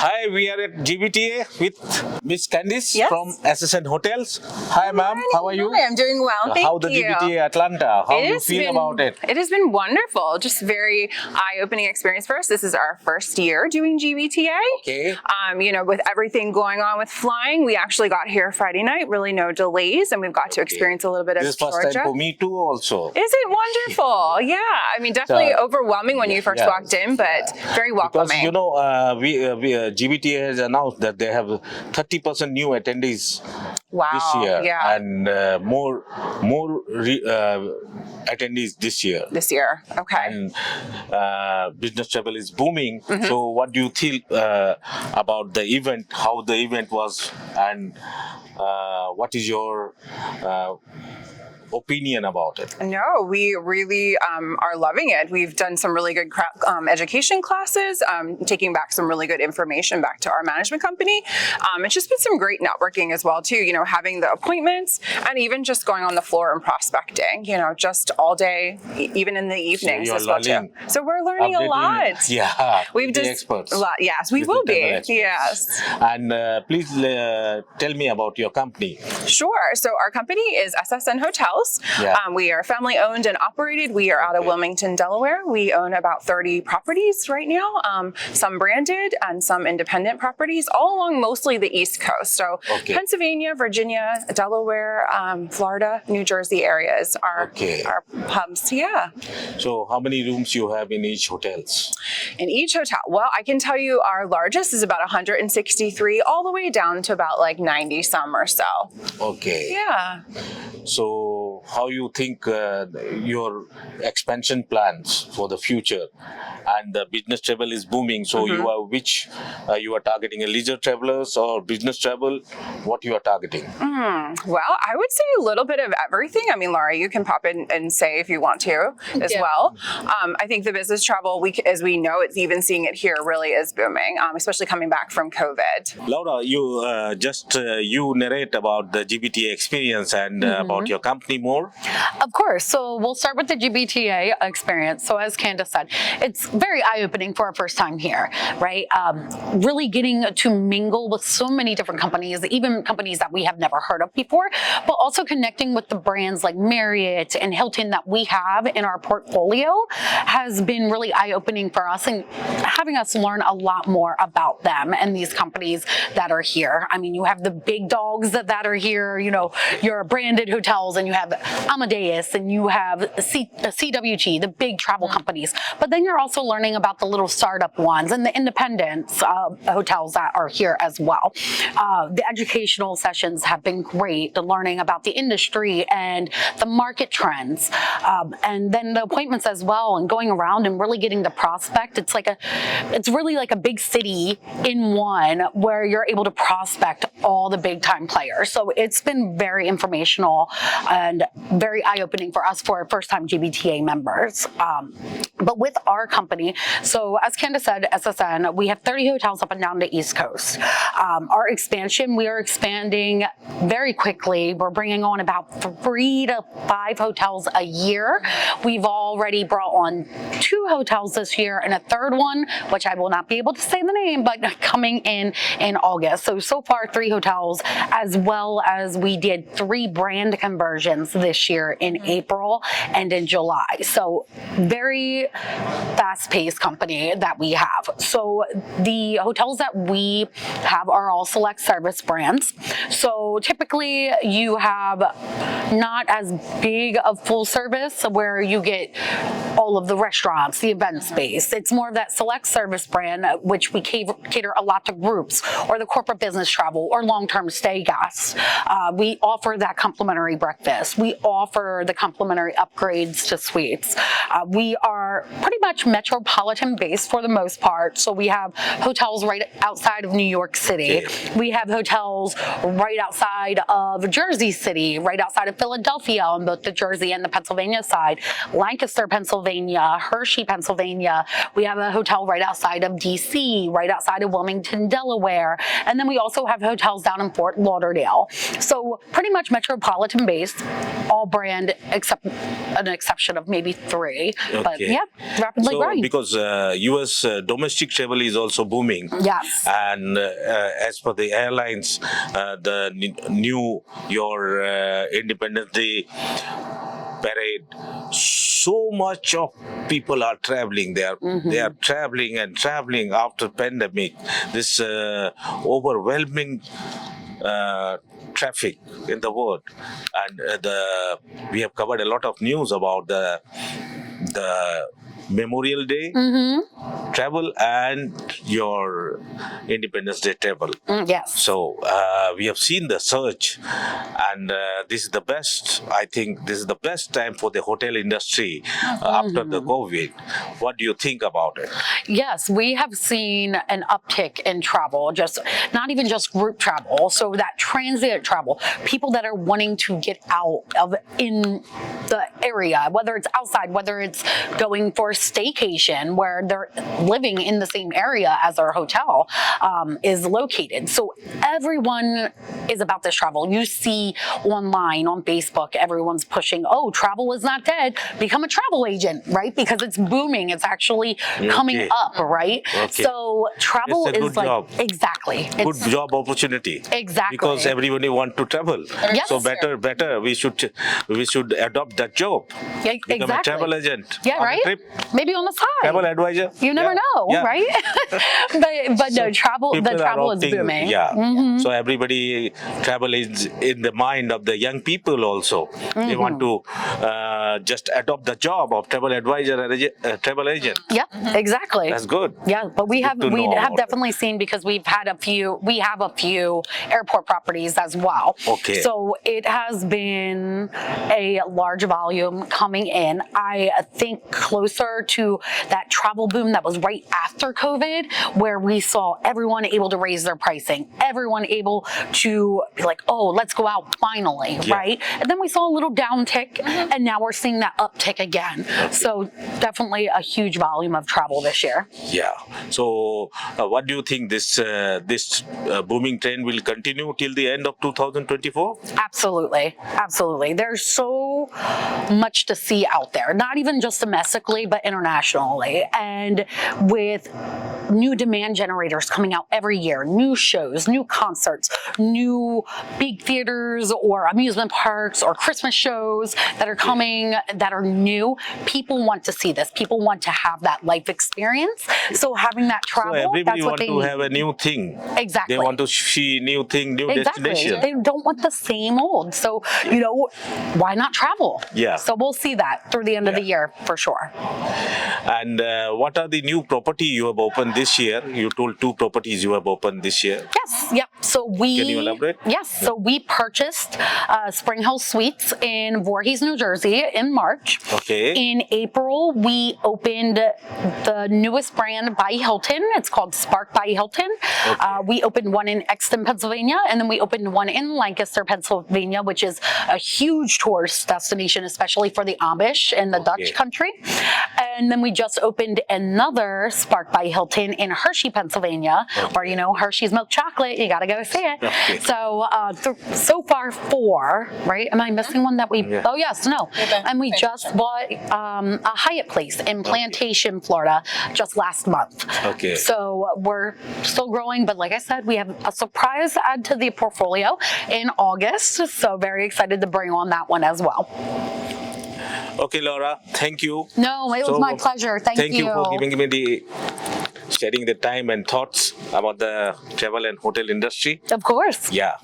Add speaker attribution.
Speaker 1: Hi, we are at GBTA with Miss Candice
Speaker 2: Yes.
Speaker 1: from SSN Hotels. Hi, ma'am. How are you?
Speaker 2: Hi, I'm doing well. Thank
Speaker 1: How the
Speaker 2: you.
Speaker 1: GBTA Atlanta? How
Speaker 2: It
Speaker 1: you
Speaker 2: has
Speaker 1: feel
Speaker 2: been-
Speaker 1: about it?
Speaker 2: It has been wonderful. Just very eye-opening experience for us. This is our first year doing GBTA.
Speaker 1: Okay.
Speaker 2: With everything going on with flying, we actually got here Friday night. Really no delays, and we've got to experience a little bit of
Speaker 1: This is first
Speaker 2: Georgia.
Speaker 1: time for me too also.
Speaker 2: Is it wonderful? Yeah. I mean, definitely overwhelming when you first
Speaker 1: yeah.
Speaker 2: walked in, but very welcoming.
Speaker 1: Because GBTA has announced that they have 30% new attendees
Speaker 2: Wow.
Speaker 1: this year
Speaker 2: Yeah.
Speaker 1: and more attendees this year.
Speaker 2: This year. Okay.
Speaker 1: And business travel is booming. So what do you think about the event, how the event was, and what is your opinion about it?
Speaker 2: No, we really are loving it. We've done some really good education classes, taking back some really good information back to our management company. It's just been some great networking as well too, having the appointments and even just going on the floor and prospecting, just all day, even in the evenings
Speaker 1: you're
Speaker 2: as well too.
Speaker 1: learning,
Speaker 2: So we're learning a lot.
Speaker 1: Yeah,
Speaker 2: We've
Speaker 1: the
Speaker 2: just
Speaker 1: experts.
Speaker 2: a lot. Yes, we
Speaker 1: With
Speaker 2: will
Speaker 1: the
Speaker 2: be.
Speaker 1: experts.
Speaker 2: Yes.
Speaker 1: And please tell me about your company.
Speaker 2: Sure. So our company is SSN Hotels.
Speaker 1: Yeah.
Speaker 2: We are family owned and operated. We are out of Wilmington, Delaware. We own about 30 properties right now, some branded and some independent properties, all along mostly the East Coast. So Pennsylvania, Virginia, Delaware, Florida, New Jersey areas are our hubs. Yeah.
Speaker 1: So how many rooms you have in each hotels?
Speaker 2: In each hotel, well, I can tell you our largest is about 163, all the way down to about like 90 some or so.
Speaker 1: Okay.
Speaker 2: Yeah.
Speaker 1: So how you think your expansion plans for the future? And the business travel is booming. So you are targeting a leisure travelers or business travel? What you are targeting?
Speaker 2: Well, I would say a little bit of everything. I mean, Laura, you can pop in and say if you want to as well. I think the business travel, as we know, it's even seeing it here, really is booming, especially coming back from COVID.
Speaker 1: Laura, you you narrate about the GBTA experience and about your company more.
Speaker 3: Of course. So we'll start with the GBTA experience. So as Candice said, it's very eye-opening for our first time here, right? Really getting to mingle with so many different companies, even companies that we have never heard of before, but also connecting with the brands like Marriott and Hilton that we have in our portfolio has been really eye-opening for us and having us learn a lot more about them and these companies that are here. I mean, you have the big dogs that are here, your branded hotels, and you have Amadeus, and you have CWG, the big travel companies. But then you're also learning about the little startup ones and the independent hotels that are here as well. The educational sessions have been great, the learning about the industry and the market trends. And then the appointments as well, and going around and really getting the prospect. It's really like a big city in one where you're able to prospect all the big time players. So it's been very informational and very eye-opening for us for first-time GBTA members. But with our company, so as Candice said, SSN, we have 30 hotels up and down the East Coast. Our expansion, we are expanding very quickly. We're bringing on about 3 to 5 hotels a year. We've already brought on 2 hotels this year and a third one, which I will not be able to say the name, but coming in August. So far 3 hotels, as well as we did 3 brand conversions this year in April and in July. So very fast-paced company that we have. So the hotels that we have are all select service brands. So typically you have not as big of full service where you get all of the restaurants, the event space. It's more of that select service brand, which we cater a lot to groups or the corporate business travel or long-term stay guests. We offer that complimentary breakfast. We offer the complimentary upgrades to suites. We are pretty much metropolitan based for the most part. So we have hotels right outside of New York City. We have hotels right outside of Jersey City, right outside of Philadelphia on both the Jersey and the Pennsylvania side, Lancaster, Pennsylvania, Hershey, Pennsylvania. We have a hotel right outside of DC, right outside of Wilmington, Delaware. And then we also have hotels down in Fort Lauderdale. So pretty much metropolitan based. all brand except an exception of maybe 3. But
Speaker 1: Okay.
Speaker 3: yeah, rapidly
Speaker 1: So,
Speaker 3: growing.
Speaker 1: because U.S. Domestic travel is also booming.
Speaker 3: Yes.
Speaker 1: And as per the airlines, your Independence Day parade, so much of people are traveling. They are traveling and traveling after pandemic. This overwhelming traffic in the world, and we have covered a lot of news about the Memorial Day travel and your Independence Day travel.
Speaker 3: Yes.
Speaker 1: So we have seen the surge, and this is the best. I think this is the best time for the hotel industry after the COVID. What do you think about it?
Speaker 3: Yes, we have seen an uptick in travel, just not even just group travel, so that transient travel, people that are wanting to get out of in the area, whether it's outside, whether it's going for a staycation where they're living in the same area as our hotel is located. So everyone is about this travel. You see online on Facebook, everyone's pushing, oh, travel is not dead. Become a travel agent, right? Because it's booming. It's actually coming up, right?
Speaker 1: Okay.
Speaker 3: So travel
Speaker 1: It's a
Speaker 3: is
Speaker 1: good
Speaker 3: like
Speaker 1: job.
Speaker 3: exactly.
Speaker 1: Good job opportunity.
Speaker 3: Exactly.
Speaker 1: Because everybody want to travel.
Speaker 3: Yes.
Speaker 1: So better we should adopt that job.
Speaker 3: Yeah,
Speaker 1: Become a
Speaker 3: exactly.
Speaker 1: travel agent.
Speaker 3: Yeah,
Speaker 1: on a
Speaker 3: right?
Speaker 1: trip.
Speaker 3: Maybe on the side.
Speaker 1: Travel advisor.
Speaker 3: You never
Speaker 1: Yeah.
Speaker 3: know,
Speaker 1: Yeah.
Speaker 3: right? but no, travel. The
Speaker 1: People are
Speaker 3: travel is
Speaker 1: opting-
Speaker 3: booming.
Speaker 1: Yeah. So everybody travel is in the mind of the young people also. They want to just adopt the job of travel advisor and travel agent.
Speaker 3: Yeah, exactly.
Speaker 1: That's good.
Speaker 3: Yeah, but we
Speaker 1: Good
Speaker 3: have
Speaker 1: to know
Speaker 3: have
Speaker 1: about it.
Speaker 3: definitely seen, because we have a few airport properties as well.
Speaker 1: Okay.
Speaker 3: So it has been a large volume coming in. I think closer to that travel boom that was right after COVID, where we saw everyone able to raise their pricing, everyone able to be like, oh, let's go out finally,
Speaker 1: Yeah.
Speaker 3: right? And then we saw a little downtick, and now we're seeing that uptick again. So definitely a huge volume of travel this year.
Speaker 1: Yeah. So, what do you think this booming trend will continue till the end of 2024?
Speaker 3: Absolutely. Absolutely. There's so much to see out there, not even just domestically, but internationally. And with new demand generators coming out every year, new shows, new concerts, new big theaters or amusement parks or Christmas shows that are coming that are new, people want to see this. People want to have that life experience. So having that
Speaker 1: So
Speaker 3: travel,
Speaker 1: everybody
Speaker 3: that's what
Speaker 1: want
Speaker 3: they
Speaker 1: to
Speaker 3: need.
Speaker 1: have a new thing.
Speaker 3: Exactly.
Speaker 1: They want to see new thing, new
Speaker 3: Exactly.
Speaker 1: destination.
Speaker 3: They don't want the same old. So, why not travel?
Speaker 1: Yeah.
Speaker 3: So we'll see that through the end of the
Speaker 1: Yeah.
Speaker 3: year for sure.
Speaker 1: And what are the new property you have opened this year? You told 2 properties you have opened this year.
Speaker 3: Yes. Yep. So
Speaker 1: Can you elaborate?
Speaker 3: Yes. So we purchased Spring Hill Suites in Voorhees, New Jersey in March.
Speaker 1: Okay.
Speaker 3: In April, we opened the newest brand by Hilton. It's called Spark by Hilton. We opened one in Exton, Pennsylvania, and then we opened one in Lancaster, Pennsylvania, which is a huge tourist destination, especially for the Amish in the Dutch country. And then we just opened another Spark by Hilton in Hershey, Pennsylvania, where Hershey's milk chocolate. You got to go see it.
Speaker 1: Okay.
Speaker 3: So so far 4, right? Am I missing one that we?
Speaker 1: Yeah.
Speaker 3: Oh yes, no. And we just bought a Hyatt place in Plantation, Florida, just last month.
Speaker 1: Okay.
Speaker 3: So we're still growing, but like I said, we have a surprise add to the portfolio in August. So very excited to bring on that one as well.
Speaker 1: Okay, Laura. Thank you.
Speaker 3: No, it was my pleasure. Thank you.
Speaker 1: for giving me sharing the time and thoughts about the travel and hotel industry.
Speaker 3: Of course.
Speaker 1: Yeah.